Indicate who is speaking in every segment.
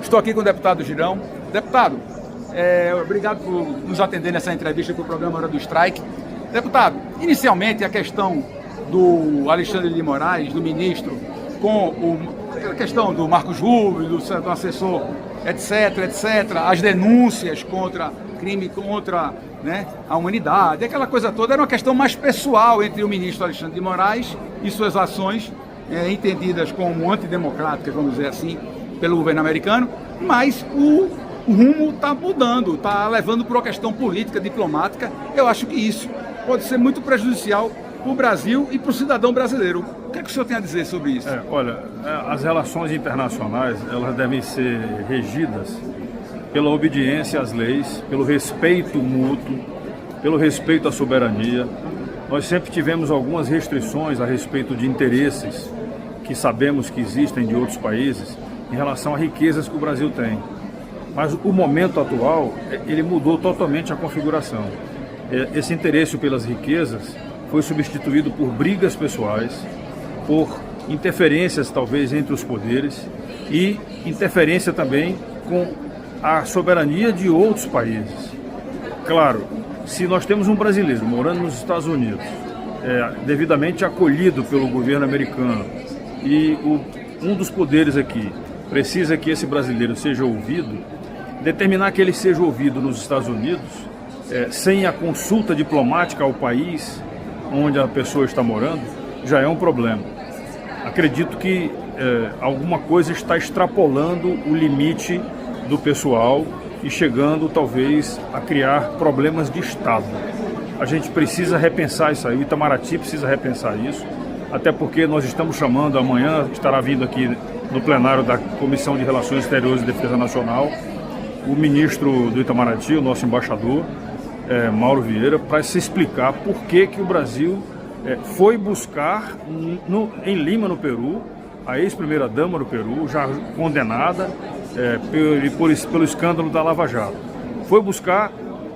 Speaker 1: Estou aqui com o deputado Girão. Deputado, obrigado por nos atender nessa entrevista com o programa Hora do Strike. Deputado, inicialmente a questão do Alexandre de Moraes, do ministro, com a questão do Marcos Rubio, do assessor, etc., as denúncias contra crime contra, né, a humanidade, aquela coisa toda, era uma questão mais pessoal entre o ministro Alexandre de Moraes e suas ações entendidas como antidemocráticas, vamos dizer assim, pelo governo americano, mas o rumo está mudando, está levando para uma questão política, diplomática. Eu acho que isso pode ser muito prejudicial para o Brasil e para o cidadão brasileiro. O que é que o senhor tem a dizer sobre isso?
Speaker 2: Olha, as relações internacionais, elas devem ser regidas pela obediência às leis, pelo respeito mútuo, pelo respeito à soberania. Nós sempre tivemos algumas restrições a respeito de interesses que sabemos que existem de outros países em relação a riquezas que o Brasil tem. Mas o momento atual, ele mudou totalmente a configuração. Esse interesse pelas riquezas foi substituído por brigas pessoais, por interferências talvez entre os poderes e interferência também com a soberania de outros países. Claro, se nós temos um brasileiro morando nos Estados Unidos, devidamente acolhido pelo governo americano, e um dos poderes aqui precisa que esse brasileiro seja ouvido, determinar que ele seja ouvido nos Estados Unidos, sem a consulta diplomática ao país onde a pessoa está morando, já é um problema. Acredito que alguma coisa está extrapolando o limite do pessoal e chegando talvez a criar problemas de Estado. A gente precisa repensar isso aí, o Itamaraty precisa repensar isso, até porque nós estamos chamando, amanhã estará vindo aqui no plenário da Comissão de Relações Exteriores e Defesa Nacional, o ministro do Itamaraty, o nosso embaixador, Mauro Vieira, para se explicar por que o Brasil foi buscar em Lima, no Peru, a ex-primeira-dama do Peru, já condenada pelo escândalo da Lava Jato. Foi buscar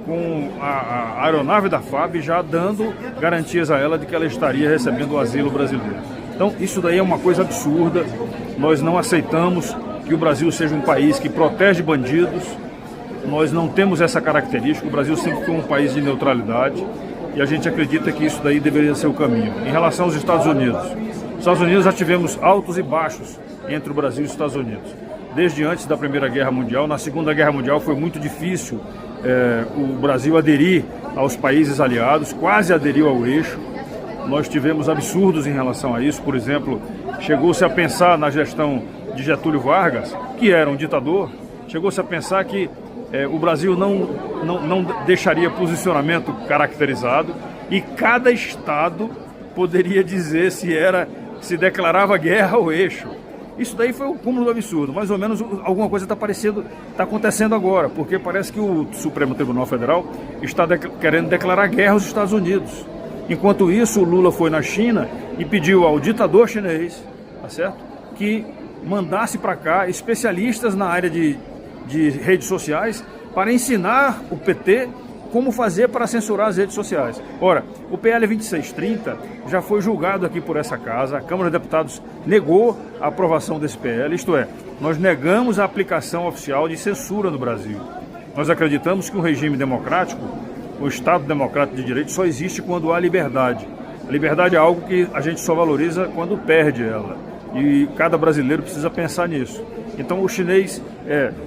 Speaker 2: com a aeronave da FAB, já dando garantias a ela de que ela estaria recebendo o asilo brasileiro. Então, isso daí é uma coisa absurda. Nós não aceitamos que o Brasil seja um país que protege bandidos. Nós não temos essa característica. O Brasil sempre foi um país de neutralidade e a gente acredita que isso daí deveria ser o caminho. Em relação aos Estados Unidos já tivemos altos e baixos entre o Brasil e os Estados Unidos. Desde antes da Primeira Guerra Mundial, na Segunda Guerra Mundial foi muito difícil o Brasil aderir aos países aliados, quase aderiu ao eixo. Nós tivemos absurdos em relação a isso. Por exemplo, chegou-se a pensar na gestão de Getúlio Vargas, que era um ditador, chegou-se a pensar que o Brasil não deixaria posicionamento caracterizado e cada estado poderia dizer se declarava guerra ao eixo. Isso daí foi o cúmulo do absurdo. Mais ou menos alguma coisa está acontecendo agora, porque parece que o Supremo Tribunal Federal está querendo declarar guerra aos Estados Unidos. Enquanto isso, o Lula foi na China e pediu ao ditador chinês, tá certo, que mandasse para cá especialistas na área de redes sociais para ensinar o PT como fazer para censurar as redes sociais. Ora, o PL 2630 já foi julgado aqui por essa casa, a Câmara de Deputados negou a aprovação desse PL, isto é, nós negamos a aplicação oficial de censura no Brasil. Nós acreditamos que um regime democrático, o Estado democrático de direito, só existe quando há liberdade. A liberdade é algo que a gente só valoriza quando perde ela. E cada brasileiro precisa pensar nisso. Então o chinês,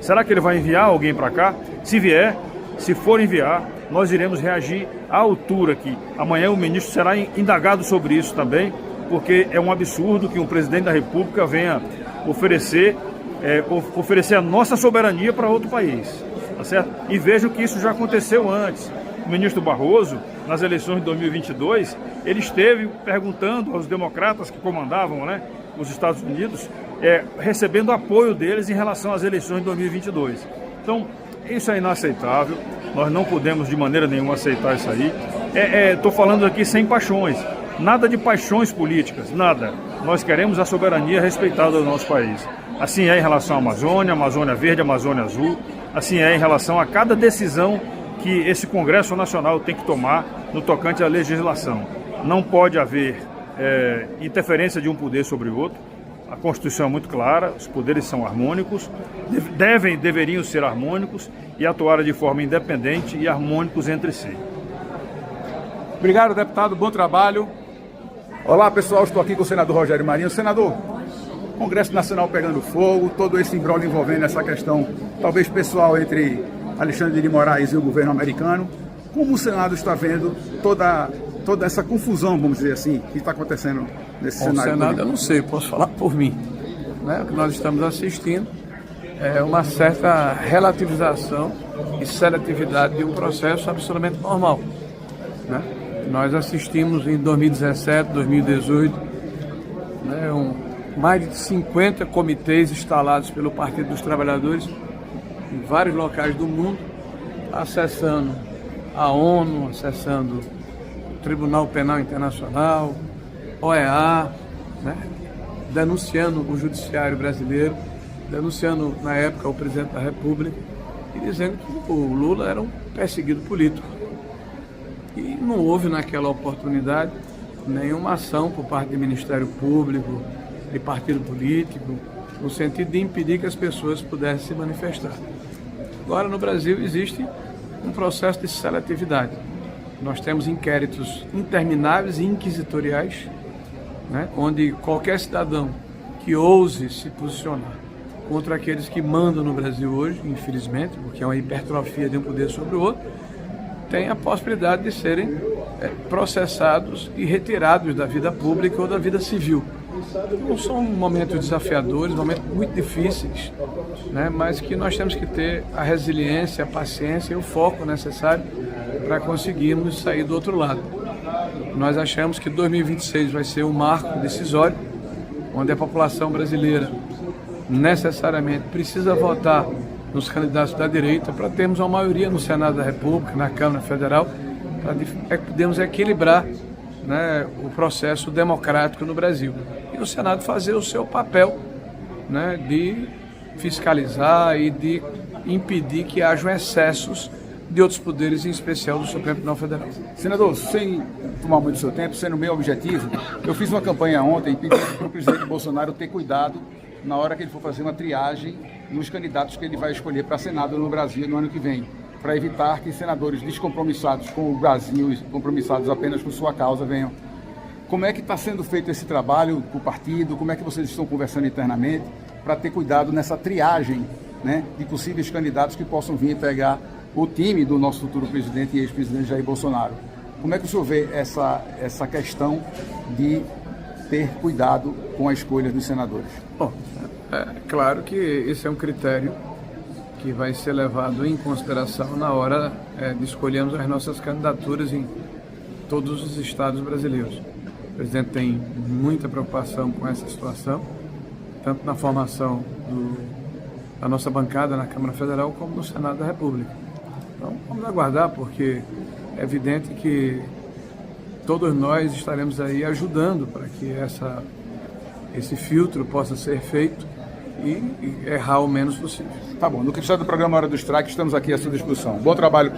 Speaker 2: será que ele vai enviar alguém para cá? Se vier, se for enviar, nós iremos reagir à altura que amanhã o ministro será indagado sobre isso também, porque é um absurdo que um presidente da República venha oferecer a nossa soberania para outro país, tá certo? E vejo que isso já aconteceu antes. O ministro Barroso, nas eleições de 2022, ele esteve perguntando aos democratas que comandavam, né, os Estados Unidos, recebendo apoio deles em relação às eleições de 2022. Então, isso é inaceitável, nós não podemos de maneira nenhuma aceitar isso aí. Estou falando aqui sem paixões, nada de paixões políticas, nada. Nós queremos a soberania respeitada do nosso país. Assim é em relação à Amazônia, Amazônia Verde, Amazônia Azul, assim é em relação a cada decisão que esse Congresso Nacional tem que tomar no tocante à legislação. Não pode haver interferência de um poder sobre o outro. A Constituição é muito clara, os poderes são harmônicos, deveriam ser harmônicos e atuar de forma independente e harmônicos entre si.
Speaker 1: Obrigado, deputado. Bom trabalho. Olá, pessoal. Estou aqui com o senador Rogério Marinho. Senador, Congresso Nacional pegando fogo, todo esse imbróglio envolvendo essa questão, talvez pessoal, entre Alexandre de Moraes e o governo americano. Como o Senado está vendo toda essa confusão, vamos dizer assim, que está acontecendo nesse cenário?
Speaker 3: O Senado, eu não sei, eu posso falar por mim. Né? O que nós estamos assistindo é uma certa relativização e seletividade de um processo absolutamente normal. Né? Nós assistimos em 2017, 2018, né, mais de 50 comitês instalados pelo Partido dos Trabalhadores em vários locais do mundo, acessando a ONU, acessando o Tribunal Penal Internacional, OEA, né, denunciando o judiciário brasileiro, denunciando na época o presidente da República e dizendo que o Lula era um perseguido político. E não houve naquela oportunidade nenhuma ação por parte do Ministério Público, de partido político, no sentido de impedir que as pessoas pudessem se manifestar. Agora, no Brasil, existe um processo de seletividade. Nós temos inquéritos intermináveis e inquisitoriais, né, onde qualquer cidadão que ouse se posicionar contra aqueles que mandam no Brasil hoje, infelizmente, porque é uma hipertrofia de um poder sobre o outro, tem a possibilidade de serem processados e retirados da vida pública ou da vida civil. Então, são momentos desafiadores, momentos muito difíceis, né, mas que nós temos que ter a resiliência, a paciência e o foco necessário para conseguirmos sair do outro lado. Nós achamos que 2026 vai ser um marco decisório, onde a população brasileira necessariamente precisa votar nos candidatos da direita para termos uma maioria no Senado da República, na Câmara Federal, para podermos equilibrar, né, o processo democrático no Brasil. E o Senado fazer o seu papel, né, de fiscalizar e de impedir que hajam excessos de outros poderes, em especial do Supremo Tribunal Federal.
Speaker 1: Senador, sem tomar muito do seu tempo, sendo meu objetivo, eu fiz uma campanha ontem pedindo para o presidente Bolsonaro ter cuidado na hora que ele for fazer uma triagem nos candidatos que ele vai escolher para Senado no Brasil no ano que vem, para evitar que senadores descompromissados com o Brasil e compromissados apenas com sua causa venham. Como é que está sendo feito esse trabalho com o partido? Como é que vocês estão conversando internamente para ter cuidado nessa triagem, né, de possíveis candidatos que possam vir pegar o time do nosso futuro presidente e ex-presidente Jair Bolsonaro? Como é que o senhor vê essa questão de ter cuidado com a escolha dos senadores?
Speaker 3: Bom, é claro que esse é um critério que vai ser levado em consideração na hora de escolhermos as nossas candidaturas em todos os estados brasileiros. O presidente tem muita preocupação com essa situação, tanto na formação da nossa bancada na Câmara Federal como no Senado da República. Então, vamos aguardar, porque é evidente que todos nós estaremos aí ajudando para que esse filtro possa ser feito e errar o menos possível.
Speaker 1: Tá bom, no que precisa do programa Hora do Strike, estamos aqui à sua disposição. Bom trabalho.